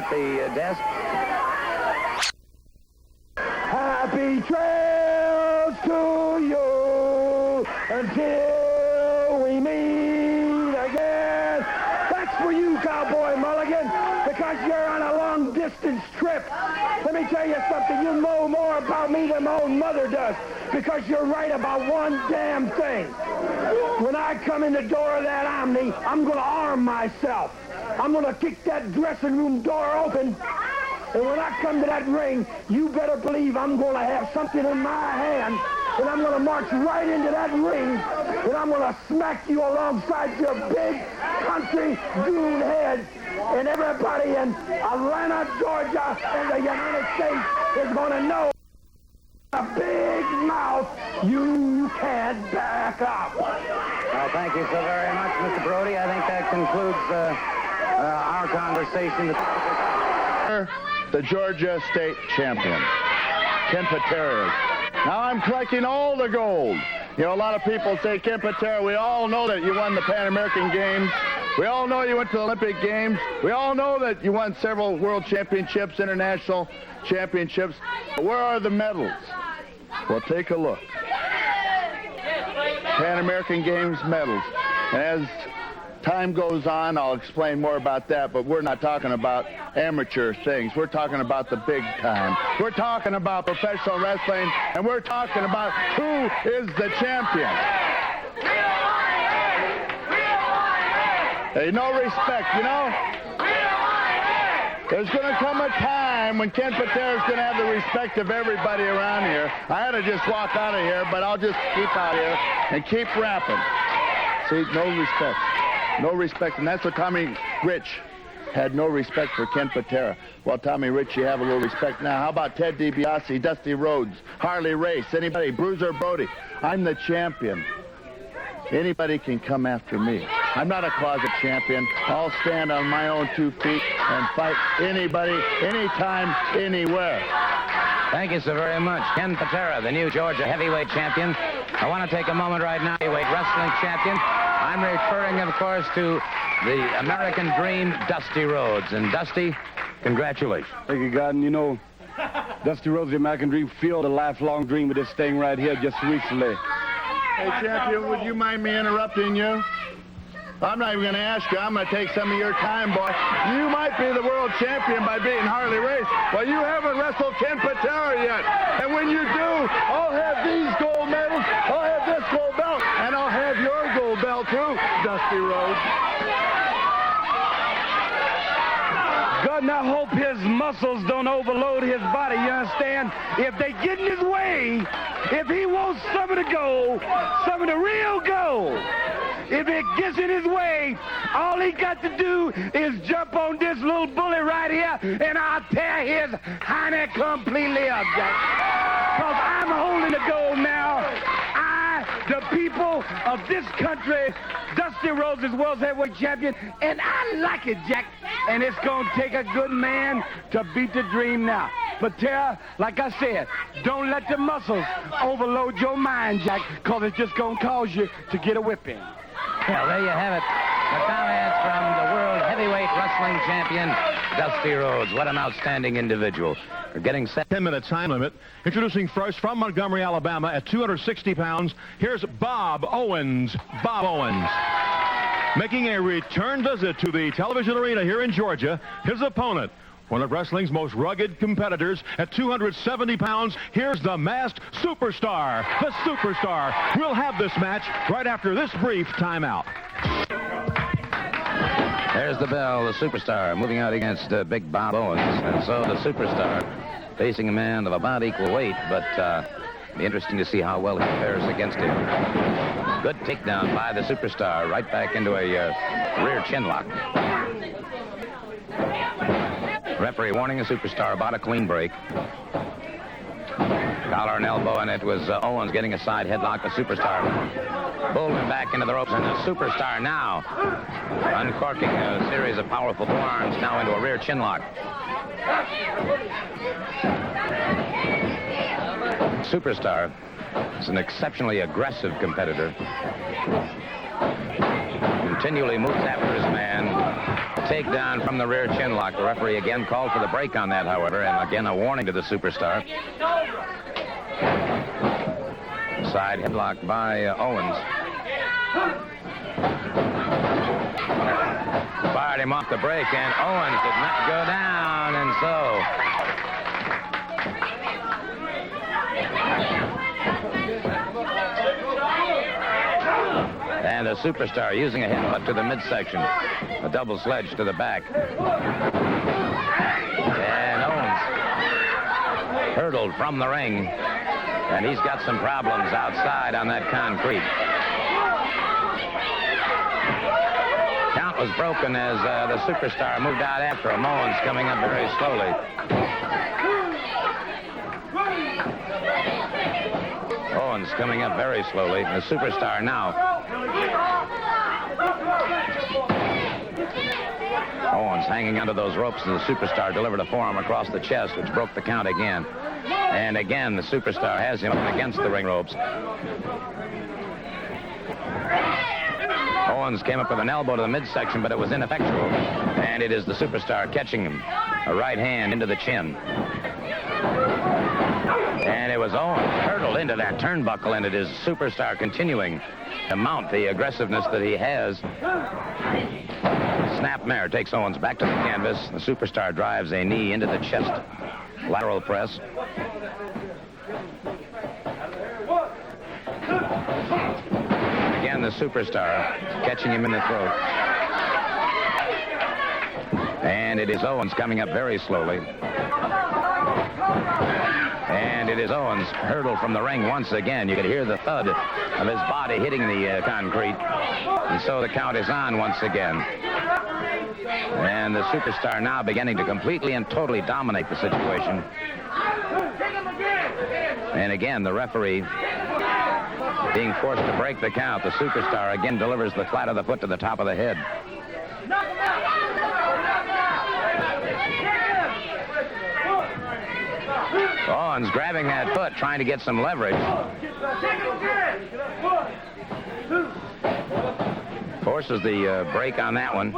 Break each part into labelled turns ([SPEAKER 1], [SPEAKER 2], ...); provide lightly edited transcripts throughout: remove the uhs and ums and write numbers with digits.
[SPEAKER 1] the desk.
[SPEAKER 2] Happy trails to you until we meet again. That's for you, Cowboy Mulligan, because you're on a long-distance trip. Let me tell you something. You know more about me than my own mother does, because you're right about one damn thing. When I come in the door of that Omni, I'm going to arm myself. I'm going to kick that dressing room door open. And when I come to that ring, you better believe I'm going to have something in my hand, and I'm going to march right into that ring, and I'm going to smack you alongside your big country goon head, and everybody in Atlanta, Georgia, and the United States is going to know a big mouth you can't back up.
[SPEAKER 1] Well, thank you so very much, Mr. Brody. I think that concludes our conversation.
[SPEAKER 3] The Georgia State champion, Ken Patera. Now I'm collecting all the gold. You know, a lot of people say, Ken Patera, we all know that you won the Pan American Games. We all know you went to the Olympic Games. We all know that you won several world championships, international championships. Where are the medals? Well, take a look. Pan American Games medals. As time goes on, I'll explain more about that, but we're not talking about amateur things. We're talking about the big time. We're talking about professional wrestling, and we're talking about who is the champion. Hey, no respect, you know? There's going to come a time when Ken Patera is going to have the respect of everybody around here. I had to just walk out of here, but I'll just keep out here and keep rapping. See, no respect. No respect, and that's what Tommy Rich had no respect for Ken Patera. Well, Tommy Rich, you have a little respect now. How about Ted DiBiase, Dusty Rhodes, Harley Race, anybody, Bruiser Brody? I'm the champion. Anybody can come after me. I'm not a closet champion. I'll stand on my own 2 feet and fight anybody, anytime, anywhere.
[SPEAKER 1] Thank you so very much. Ken Patera, the new Georgia heavyweight champion. I want to take a moment right now, heavyweight wrestling champion. I'm referring, of course, to the American Dream, Dusty Rhodes. And Dusty, congratulations.
[SPEAKER 4] Thank you, God. And you know, Dusty Rhodes, the American Dream, fulfilled a lifelong dream with this thing right here just recently.
[SPEAKER 3] Hey, champion, would you mind me interrupting you? I'm not even going to ask you. I'm going to take some of your time, boy. You might be the world champion by beating Harley Race. Well, you haven't wrestled Ken Patera yet. And when you do, I'll have these gold medals, I'll have this gold belt, and I'll have your gold belt, too, Dusty Rhodes.
[SPEAKER 4] God, and I hope his muscles don't overload his body, you understand? If they get in his way, if he wants some of the gold, some of the real gold, if it gets in his way, all he got to do is jump on this little bully right here, and I'll tear his hiney completely up, Jack. Because I'm holding the gold now. The people of this country, Dusty Rhodes is world heavyweight champion, and I like it, Jack. And it's going to take a good man to beat the dream now. Patera, like I said, don't let the muscles overload your mind, Jack, because it's just going to cause you to get a whipping.
[SPEAKER 1] Well, there you have it. The comments from the world heavyweight wrestling champion, Dusty Rhodes. What an outstanding individual. We're getting set.
[SPEAKER 5] 10-minute time limit. Introducing first from Montgomery, Alabama at 260 pounds, here's Bob Owens. Bob Owens. Making a return visit to the television arena here in Georgia, his opponent, one of wrestling's most rugged competitors at 270 pounds, here's the masked superstar, the superstar. We'll have this match right after this brief timeout.
[SPEAKER 1] There's the bell, the superstar, moving out against Big Bob Owens. And so the superstar facing a man of about equal weight, but be interesting to see how well he fares against him. Good takedown by the superstar, right back into a rear chin lock. Referee warning the superstar about a clean break. Collar and elbow, and it was Owens getting a side headlock. The superstar pulled him back into the ropes, and the superstar now uncorking a series of powerful forearms now into a rear chin lock. Superstar is an exceptionally aggressive competitor. Continually moves after his man. takedown from the rear chin lock. The referee again called for the break on that, however, and again a warning to the superstar. Side headlock by Owens. Fired him off the break, and Owens did not go down, and so... And the superstar using a headbutt to the midsection. A double sledge to the back. And Owens hurtled from the ring. And he's got some problems outside on that concrete. Count was broken as the superstar moved out after him. Owens coming up very slowly. Owens coming up very slowly. The superstar now. Owens hanging under those ropes, and the superstar delivered a forearm across the chest, which broke the count again. And again, the superstar has him against the ring ropes. Owens came up with an elbow to the midsection, but it was ineffectual. And it is the superstar catching him. A right hand into the chin. And it was Owens hurtled into that turnbuckle, and it is superstar continuing to mount the aggressiveness that he has. Snapmare takes Owens back to the canvas. The superstar drives a knee into the chest. Lateral press. Again, the superstar catching him in the throat. And it is Owens coming up very slowly. And it is Owens hurtled from the ring once again. You could hear the thud of his body hitting the concrete. And so the count is on once again. And the superstar now beginning to completely and totally dominate the situation. And again, the referee being forced to break the count. The superstar again delivers the flat of the foot to the top of the head. Owens grabbing that foot, trying to get some leverage. Forces the break on that one.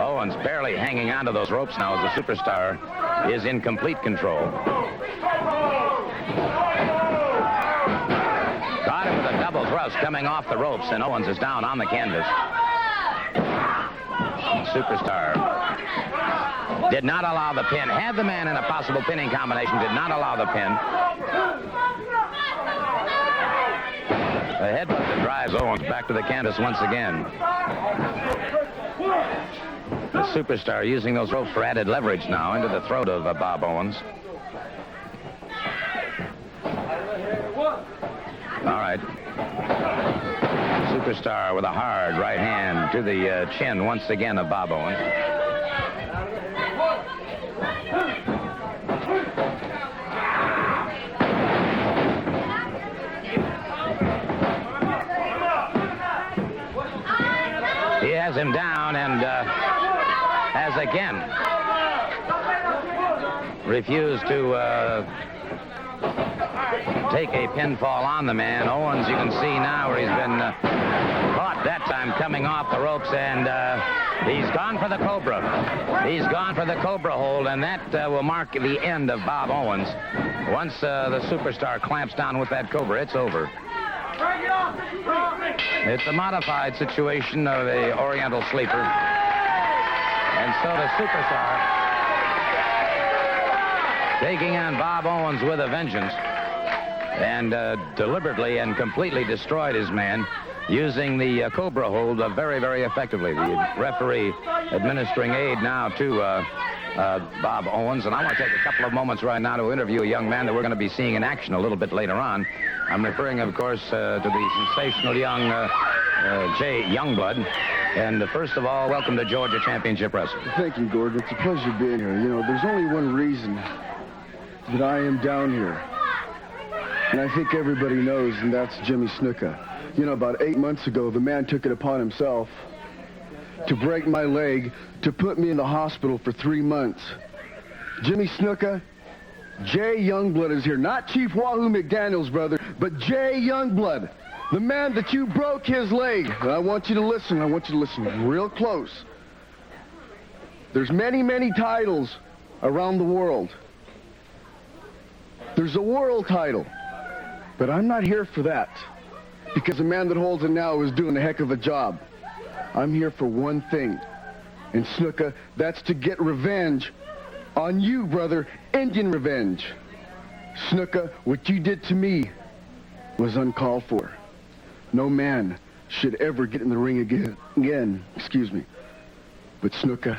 [SPEAKER 1] Owens barely hanging onto those ropes now as the superstar is in complete control. Got him with a double thrust coming off the ropes, and Owens is down on the canvas. Superstar did not allow the pin. Had the man in a possible pinning combination, did not allow the pin. The headbutt that drives Owens back to the canvas once again. The superstar using those ropes for added leverage now into the throat of Bob Owens. All right. Superstar with a hard right hand to the chin once again of Bob Owens. He has him down and has again refused to take a pinfall on the man. Owens, you can see now where he's been caught that time coming off the ropes, and he's gone for the Cobra. He's gone for the Cobra hold, and that will mark the end of Bob Owens. Once the superstar clamps down with that Cobra, it's over. It's a modified situation of the Oriental Sleeper. And so the superstar taking on Bob Owens with a vengeance, and deliberately and completely destroyed his man using the Cobra hold very, very effectively. The referee administering aid now to Bob Owens. And I want to take a couple of moments right now to interview a young man that we're going to be seeing in action a little bit later on. I'm referring, of course, to the sensational young Jay Youngblood. And first of all, welcome to Georgia Championship Wrestling.
[SPEAKER 6] Thank you, Gordon. It's a pleasure being here. You know, there's only one reason that I am down here. And I think everybody knows, and that's Jimmy Snuka. You know, about 8 months ago, the man took it upon himself to break my leg, to put me in the hospital for 3 months. Jimmy Snuka, Jay Youngblood is here. Not Chief Wahoo McDaniels, brother, but Jay Youngblood. The man that you broke his leg. And I want you to listen. I want you to listen real close. There's many, many titles around the world. There's a world title. But I'm not here for that. Because the man that holds it now is doing a heck of a job. I'm here for one thing. And Snuka, that's to get revenge on you, brother. Indian revenge. Snuka, what you did to me was uncalled for. No man should ever get in the ring again. Excuse me. But Snuka,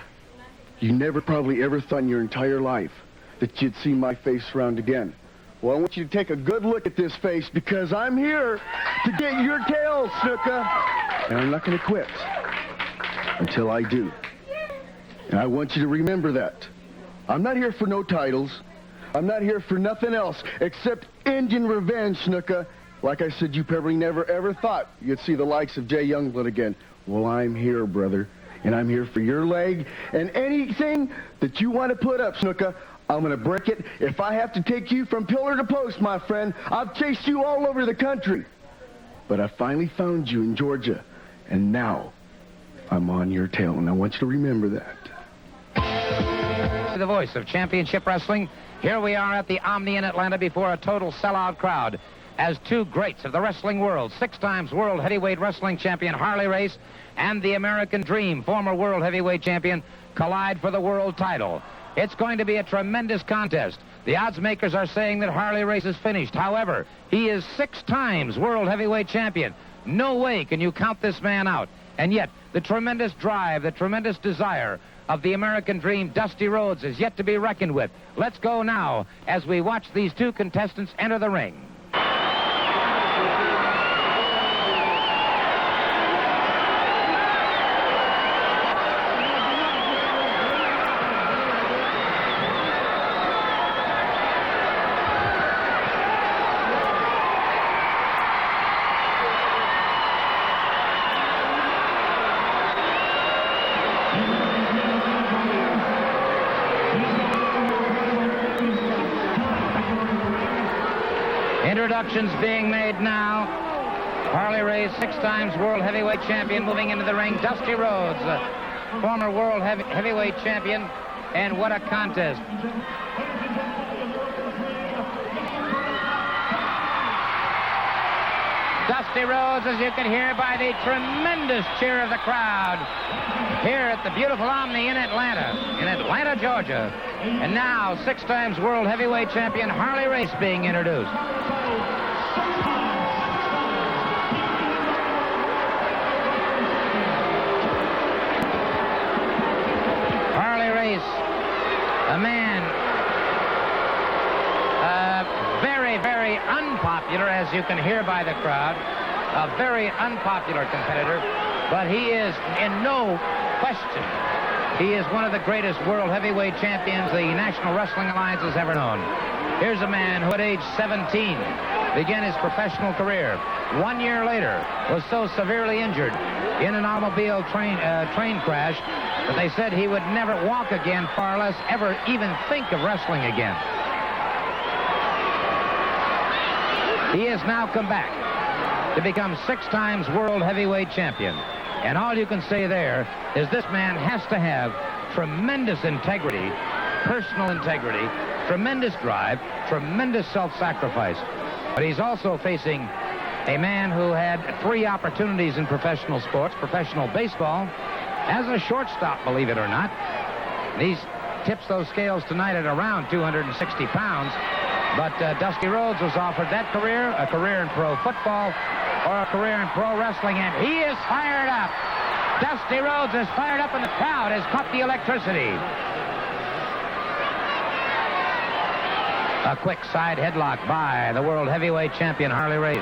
[SPEAKER 6] you never probably ever thought in your entire life that you'd see my face around again. Well, I want you to take a good look at this face because I'm here to get your tail, Snuka. And I'm not going to quit until I do. And I want you to remember that. I'm not here for no titles. I'm not here for nothing else except Indian revenge, Snuka. Like I said, you probably never, ever thought you'd see the likes of Jay Youngblood again. Well, I'm here, brother. And I'm here for your leg. And anything that you want to put up, Snuka, I'm going to break it. If I have to take you from pillar to post, my friend, I've chased you all over the country. But I finally found you in Georgia. And now I'm on your tail. And I want you to remember that.
[SPEAKER 1] The voice of championship wrestling. Here we are at the Omni in Atlanta before a total sellout crowd as two greats of the wrestling world, 6 times world heavyweight wrestling champion Harley Race and the American Dream, former world heavyweight champion, collide for the world title. It's going to be a tremendous contest. The odds makers are saying that Harley Race is finished. However, he is 6 times world heavyweight champion. No way can you count this man out. And yet, the tremendous drive, the tremendous desire of the American Dream, Dusty Rhodes, is yet to be reckoned with. Let's go now as we watch these two contestants enter the ring. Introductions being made now. Harley Race, 6 times world heavyweight champion, moving into the ring. Dusty Rhodes, former world heavyweight champion. And what a contest. Dusty Rhodes, as you can hear by the tremendous cheer of the crowd here at the beautiful Omni in Atlanta, Georgia. And now, 6 times world heavyweight champion Harley Race being introduced. Harley Race, a man very, very unpopular, as you can hear by the crowd, a very unpopular competitor, but he is in no question. He is one of the greatest world heavyweight champions the National Wrestling Alliance has ever known. Here's a man who at age 17 began his professional career. 1 year later was so severely injured in an automobile train crash that they said he would never walk again, far less ever even think of wrestling again. He has now come back to become 6 times world heavyweight champion. And all you can say there is this man has to have tremendous integrity, personal integrity, tremendous drive, tremendous self-sacrifice. But he's also facing a man who had 3 opportunities in professional sports, professional baseball, as a shortstop, believe it or not. He tips those scales tonight at around 260 pounds. But Dusty Rhodes was offered that career, a career in pro football, or a career in pro wrestling, and he is fired up. Dusty Rhodes is fired up, and the crowd has caught the electricity. A quick side headlock by the world heavyweight champion, Harley Race.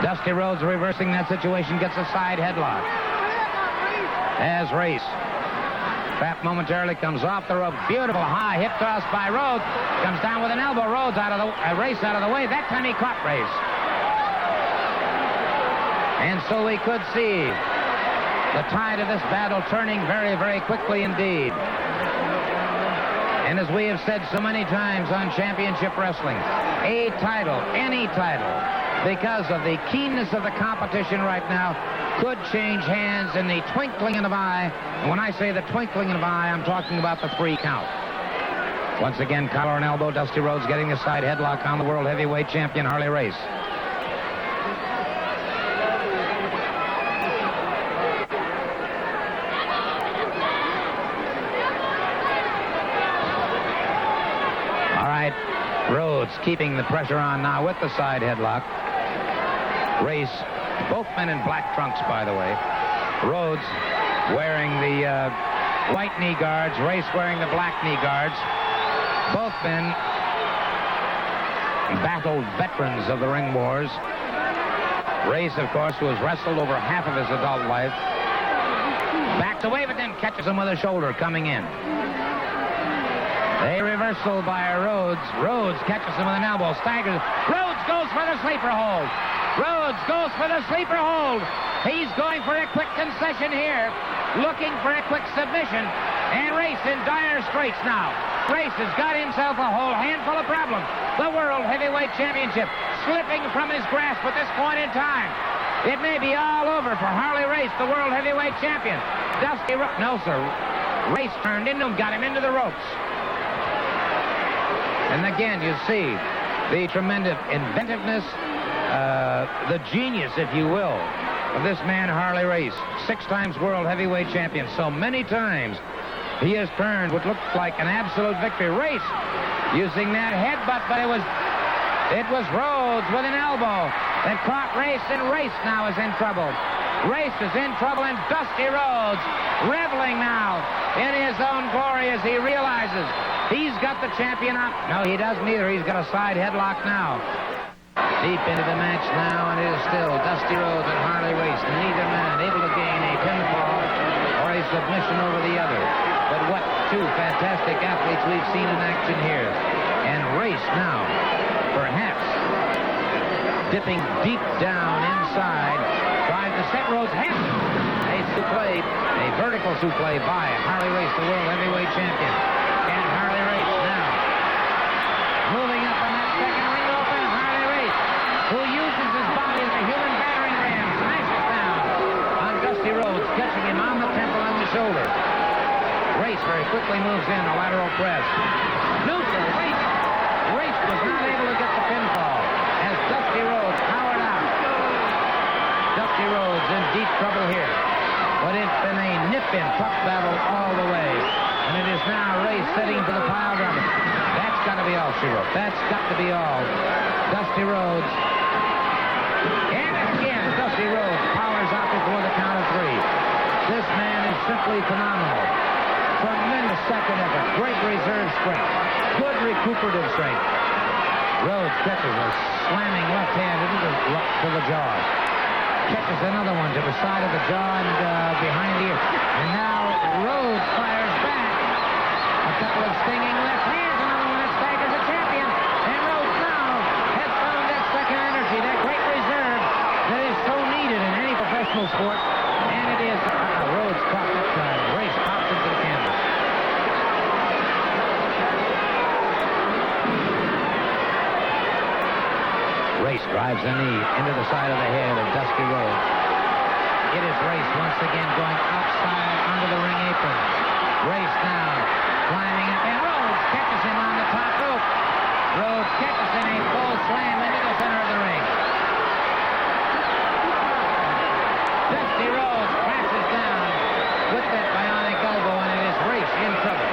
[SPEAKER 1] Dusty Rhodes, reversing that situation, gets a side headlock. As Race, trapped momentarily, comes off the rope. Beautiful high hip toss by Rhodes. Comes down with an elbow. Rhodes Race out of the way. That time he caught Race. And so we could see the tide of this battle turning very, very quickly indeed. And as we have said so many times on Championship Wrestling, a title, any title, because of the keenness of the competition right now, could change hands in the twinkling of an eye. And when I say the twinkling of an eye, I'm talking about the 3 count. Once again, collar and elbow, Dusty Rhodes getting the side headlock on the World Heavyweight Champion, Harley Race. All right, Rhodes keeping the pressure on now with the side headlock. Race, both men in black trunks, by the way. Rhodes wearing the white knee guards, Race wearing the black knee guards. Both men battled veterans of the ring wars. Race, of course, who has wrestled over half of his adult life. Backs away, but then catches him with a shoulder coming in. A reversal by Rhodes. Rhodes catches him with an elbow, staggers. Rhodes goes for the sleeper hold. Rhodes goes for the sleeper hold. He's going for a quick concession here, looking for a quick submission. And Race in dire straits now. Race has got himself a whole handful of problems. The World Heavyweight Championship slipping from his grasp at this point in time. It may be all over for Harley Race, the World Heavyweight Champion. Dusty Rhodes, no sir. Race turned into him, got him into the ropes. And again, you see the tremendous inventiveness, the genius, if you will, of this man, Harley Race. 6 times World Heavyweight Champion. So many times he has turned what looked like an absolute victory. Race using that headbutt, but it was Rhodes with an elbow that caught Race, and Race now is in trouble. Race is in trouble, and Dusty Rhodes reveling now in his own glory as he realizes he's got the champion up. No, he doesn't either. He's got a side headlock now. Deep into the match now, and it is still Dusty Rhodes and Harley Race. Neither man able to gain a pinfall or a submission over the other. But what 2 fantastic athletes we've seen in action here. And Race now, perhaps, dipping deep down inside, tries to set Rhodes' head. A souffle, a vertical souffle by Harley Race, the World Heavyweight Champion. And Harley Race now moving up on that second ring open. Harley Race, who uses his body as a human battering ram, smashes down on Dusty Rhodes, catching him on the temple and the shoulder. Race very quickly moves in, a lateral press. Neutral, Race. Race was not able to get the pinfall as Dusty Rhodes powered out. Dusty Rhodes in deep trouble here. But it's been a nip-in tough battle all the way. And it is now Race sitting for the pile driver. That's got to be all, she wrote. That's got to be all. Dusty Rhodes. And again, Dusty Rhodes powers out before the count of 3. This man is simply phenomenal. Tremendous second effort. Great reserve strength. Good recuperative strength. Rhodes catches a slamming left hand to the jaw. Catches another one to the side of the jaw and behind the ear. And now Rhodes fires back. A couple of stinging left hands. Another one that staggers the champion. And Rhodes now has found that second energy, that great reserve that is so needed in any professional sport. And it is Rhodes caught that time. Race pops into the canvas. Race drives the knee into the side of the head of Dusty Rhodes. It is Race once again going outside onto the ring apron. Race now climbing up, and Rhodes catches him on the top rope. Rhodes catches in a full slam into the center of the ring. Dusty Rhodes crashes down with that bionic elbow, and it is Race in trouble.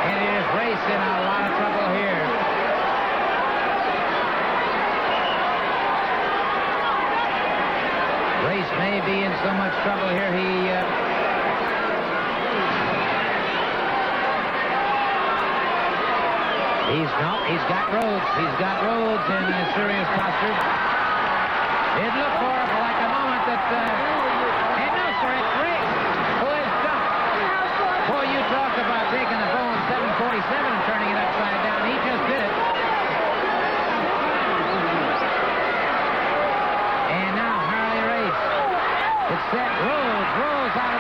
[SPEAKER 1] And it is Race in a lot of trouble here. Race may be in so much trouble here, he's got Rhodes. He's got Rhodes in a serious posture. It looked for like a moment that, and no, sir, it's Race who has jumped. Boy, you talk about taking the ball in 747 and turning it upside down. He just did it. And now Harley Race. It's set. Rhodes out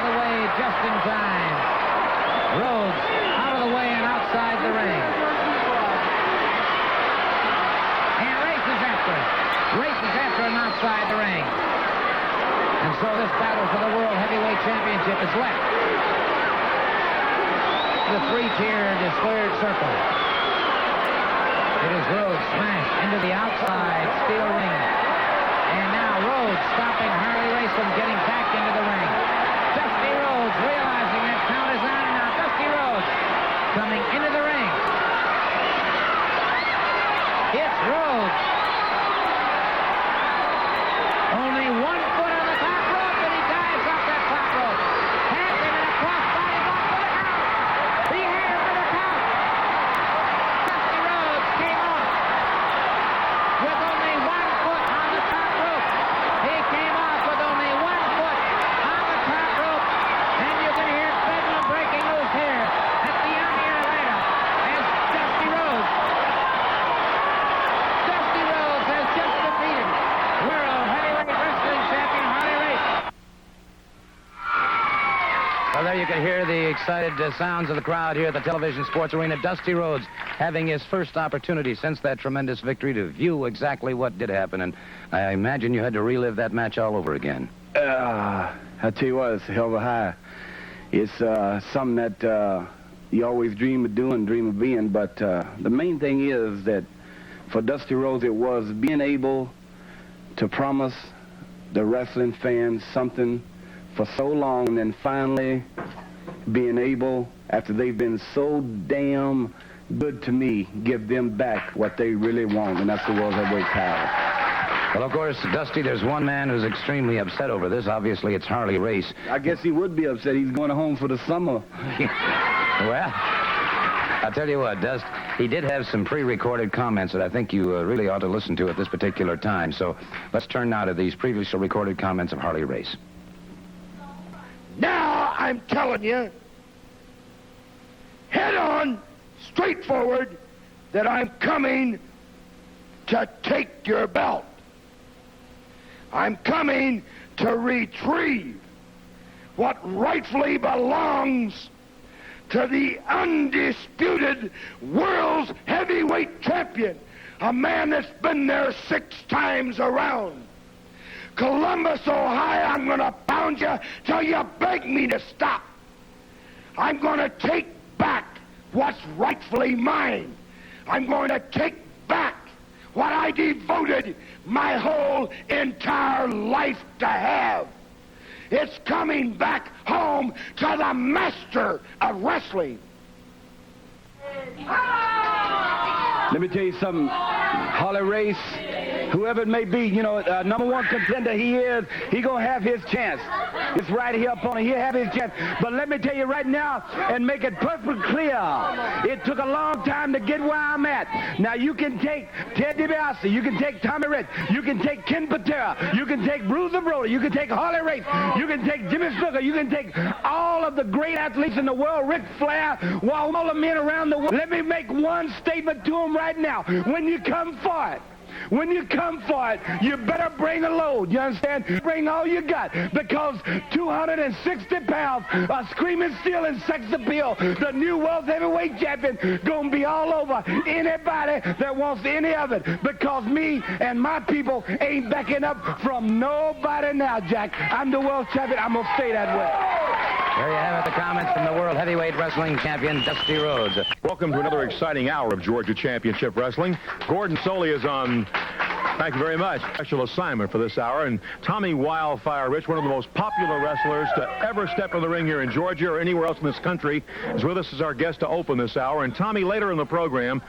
[SPEAKER 1] so this battle for the World Heavyweight Championship is left. The three-tiered squared circle. It is Rhodes smashed into the outside steel ring. And now Rhodes stopping Harley Race from getting back into the ring. Dusty Rhodes realizing that count is on. Now Dusty Rhodes coming into the ring. It's Rhodes. Only 1 foot on the top rope, and he dives off that top rope. Has him in a crossbody block for the count. He had him for the count. Dusty Rhodes came off with only 1 foot on the top rope. He came off with only 1 foot on the top rope. And you can hear Bedlam breaking loose here at the Army Arena as Dusty Rhodes has just defeated World Heavyweight Wrestling Champion Harley Race. Well, there you can hear the excited sounds of the crowd here at the Television Sports Arena. Dusty Rhodes having his first opportunity since that tremendous victory to view exactly what did happen. And I imagine you had to relive that match all over again.
[SPEAKER 6] I tell you what, it's a hell of a high. It's something that you always dream of doing, dream of being. But the main thing is that for Dusty Rhodes, it was being able to promise the wrestling fans something for so long, and then finally being able, after they've been so damn good to me, give them back what they really want, and that's the World Heavyweight title.
[SPEAKER 1] Well, of course, Dusty, there's one man who's extremely upset over this. Obviously, it's Harley Race.
[SPEAKER 6] I guess he would be upset. He's going home for the summer.
[SPEAKER 1] Well, I'll tell you what, Dust, he did have some pre-recorded comments that I think you really ought to listen to at this particular time. So let's turn now to these previously recorded comments of Harley Race.
[SPEAKER 2] Now I'm telling you, head on, straightforward, that I'm coming to take your belt. I'm coming to retrieve what rightfully belongs to the undisputed world's heavyweight champion, a man that's been there 6 times around. Columbus, Ohio, I'm going to pound you till you beg me to stop. I'm going to take back what's rightfully mine. I'm going to take back what I devoted my whole entire life to have. It's coming back home to the master of wrestling.
[SPEAKER 6] Let me tell you something, Harley Race, whoever it may be, you know, number 1 contender he is, he gonna have his chance. It's right here up on it. He'll have his chance. But let me tell you right now, and make it perfectly clear, it took a long time to get where I'm at. Now you can take Ted DiBiase, you can take Tommy Rich, you can take Ken Patera, you can take Bruiser Brody, you can take Harley Race, you can take Jimmy Snuka, you can take all of the great athletes in the world, Ric Flair, all the men around the world. Let me make one statement to them right now. When you come for it, you better bring a load. You understand? Bring all you got, because 260 pounds of screaming steel and sex appeal, the new world heavyweight champion, gonna be all over anybody that wants any of it, because me and my people ain't backing up from nobody now, Jack. I'm the world champion. I'm gonna stay that way.
[SPEAKER 1] There you have it, the comments from the World Heavyweight Wrestling Champion, Dusty Rhodes.
[SPEAKER 5] Welcome to another exciting hour of Georgia Championship Wrestling. Gordon Soley is on, thank you very much, special assignment for this hour. And Tommy Wildfire Rich, one of the most popular wrestlers to ever step in the ring here in Georgia or anywhere else in this country, is with us as our guest to open this hour. And Tommy, later in the program,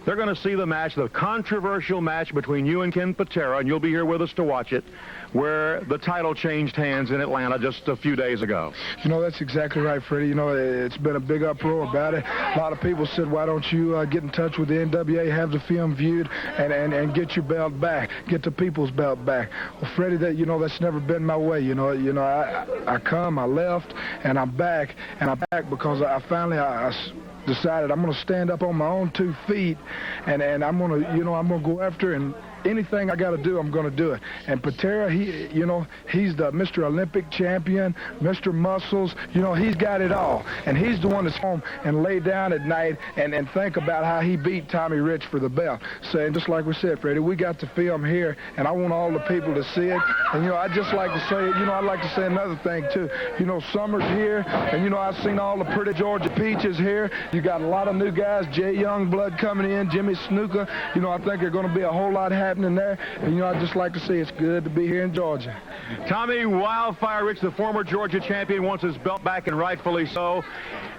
[SPEAKER 5] they're going to see the match, the controversial match between you and Ken Patera, and you'll be here with us to watch it, where the title changed hands in Atlanta just a few days ago.
[SPEAKER 7] You know, that's exactly right, Freddie. You know, it's been a big uproar about it. A lot of people said, why don't you get in touch with the NWA, have the film viewed, and get your belt back, get the people's belt back. Well, Freddie, that's never been my way. I come, I left, and I'm back because I finally decided I'm going to stand up on my own 2 feet, and I'm going to, I'm going to go after, and anything I got to do, I'm going to do it. And Patera, he's the Mr. Olympic champion, Mr. Muscles. He's got it all. And he's the one that's home and lay down at night and think about how he beat Tommy Rich for the belt. So, just like we said, Freddie, we got the film here, and I want all the people to see it. And, I'd just like to say, I'd like to say another thing, too. Summer's here, and, I've seen all the pretty Georgia peaches here. You got a lot of new guys, Jay Youngblood coming in, Jimmy Snuka. I think there's going to be a whole lot happening there. And, I'd just like to say it's good to be here in Georgia.
[SPEAKER 5] Tommy Wildfire Rich, the former Georgia champion, wants his belt back, and rightfully so.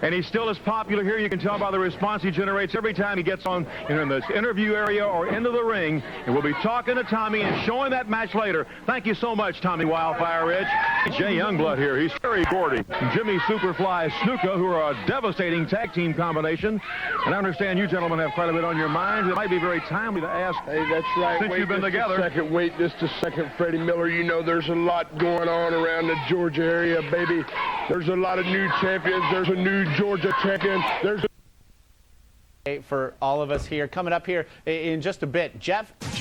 [SPEAKER 5] And he's still as popular here. You can tell by the response he generates every time he gets on in this interview area or into the ring. And we'll be talking to Tommy and showing that match later. Thank you so much, Tommy Wildfire Rich. Jay Youngblood here. He's Terry Gordy. Jimmy Superfly Snuka, who are a devastating tag team combination. And I understand you gentlemen have quite a bit on your minds. It might be very timely to ask.
[SPEAKER 2] Hey, that's right.
[SPEAKER 5] Since you've been together.
[SPEAKER 2] Wait just a second, Freddie Miller. There's a lot going on around the Georgia area, baby. There's a lot of new champions. There's a new Georgia champion. There's
[SPEAKER 8] for all of us here. Coming up here in just a bit, Jeff James.